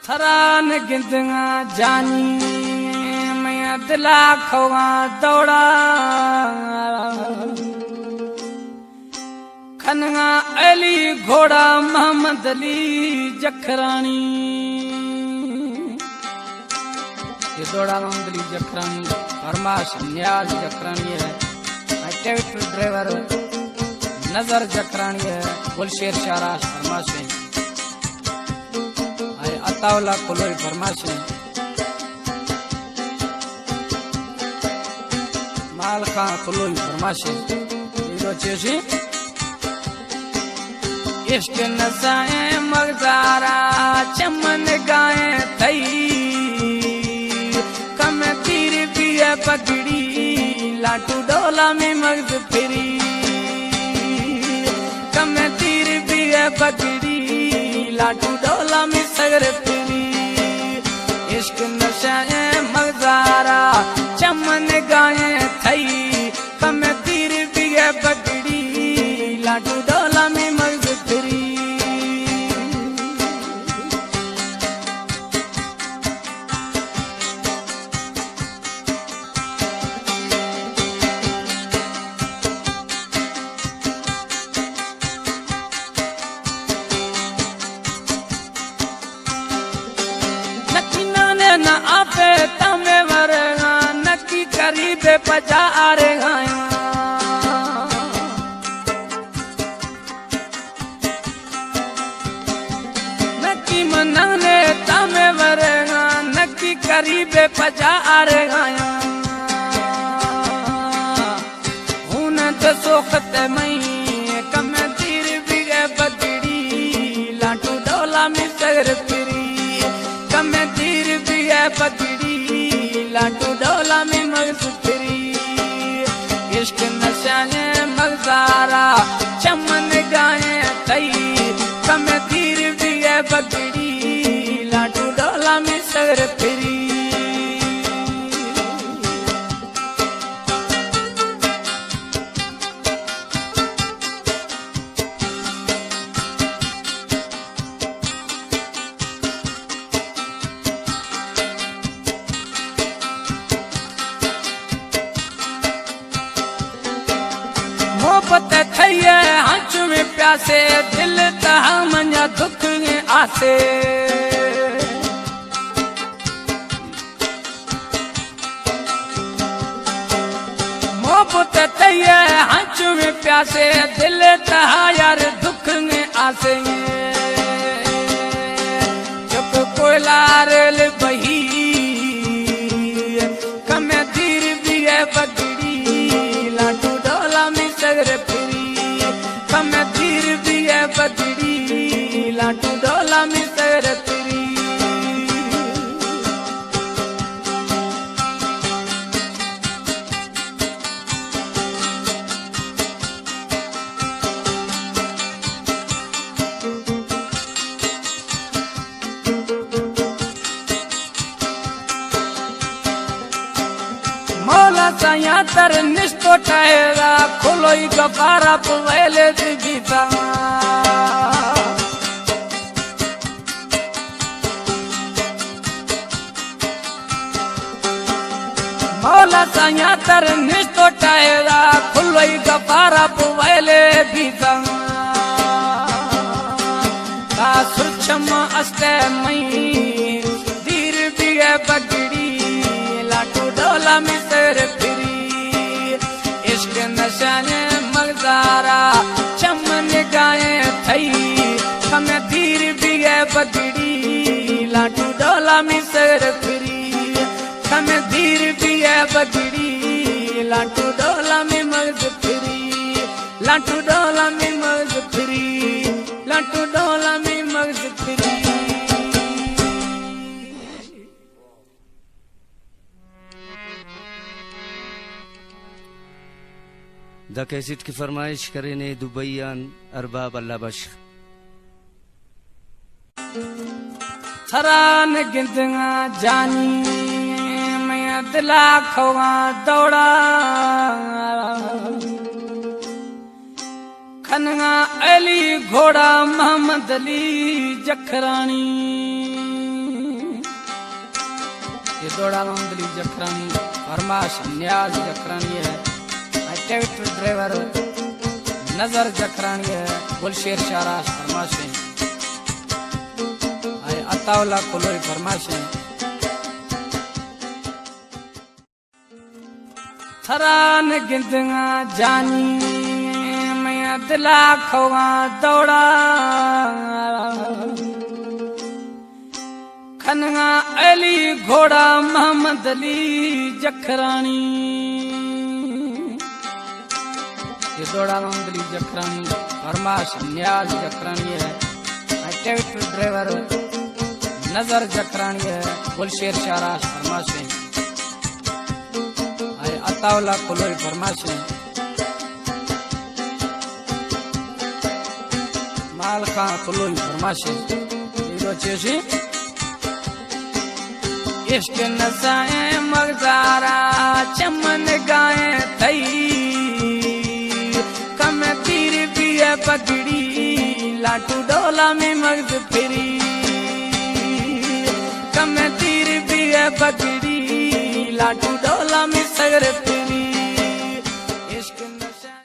थरान गिंदगा जानी मैं दिला खवा दौड़ा खनगा अली घोड़ा मोहम्मद अली जखरानी। ये दौड़ा मोहम्मद अली जखरानी फरमाश न्याज जखरानी है। ट्रैक्टर ड्राइवर नजर जखरानी है। गुलशेर शाराश फरमाश है। अतावला कुलोई फरमाश है। माल खां कुलोई फरमाश है। इश्क नसाए मगजारा चमन गाए थई कम तीर भी है पगड़ी लाटू डोला में मगज फिरी कम तीर भी है पगड़ी लाटू डोला में सगर फिरी। इश्क नसाए मगजारा चमन गाए थई कम तीर भी है पगड़ी लाटू डोला में मगज फिरी। न आपे तमे वरगा नकी करीबे पजा आरे गाया नकी मनाने तमे वरगा नकी करीबे पजा आरे गाया हुन तो सोखत मई कम तीर बिगे बगड़ी लाटू डोला में सगर फिरी कम तीर पगड़ी लाटू डोला में मगज फिरी। इश्क नशाने मगजारा चमन गाए थई कम तीर भी है पगड़ी लाटू डोला में सगर फिरी। मोहब्बत थैये हंच में प्यासे दिल तहा मना दुख में आसे मोहब्बत थैये हंच में प्यासे दिल तहा यार दुख में आसे चुप कोयला रेल बही कम तीर भी है पगड़ी लाटू डोला में सगर फिरी कम तीर भी है पगड़ी लाटू डोला में सगर फिरी। मौला साया तर निस्तो टायरा खोलोई गफारा पवेले दिगीता मौला साया तर निस्तो टायरा खोलोई गफारा पवेले बीता का सुरक्षम अस्ते मई धीर भी है पगड़ी लाटू डोला में सर फिरी। इश्क नशाने मगजारा चमन गाए थई कम धीर भी है पगड़ी लाटू डोला में सर फिरी कम धीर भी है पगड़ी लाटू डोला में मगज फिरी लाटू डोला में मगज फिरी लाटू डोला में मगज फिरी। द कैसेट की फरमाइश करे ने दुबईयान अरबाब अल्लाह बख्श। थरान गिंदगा जानी मैं दिला खवा दौड़ा खनगा अली घोड़ा मोहम्मद अली जखरानी। ये दौड़ा मंदली जखरानी फरमाश न्याज जखरानी है। ट्रैक्टर ड्राइवर नजर जखरानी है। गुलशेर शाराश फरमाश है। अतावला कोलोई फरमाश है। थरान गिंदगा जानी मैं दिला खवा दौड़ा खनगा अली घोड़ा मोहम्मद अली जखरानी ये दौड़ा मोहम्मद अली जखरानी फरमाश न्याज जखरानी है। ट्रैक्टर ड्राइवर नजर जखरानी है। गुलशेर शाराश फरमाश है। अतावला कोलोई फरमाश है। माल खां कोलोई फरमाश है। इश्क नसाए मगजारा चमन गाए थई कम तीर भी है पगड़ी लाटू डोला में मगज फिरी कम तीर भी है पगड़ी लाटू डोला में सगर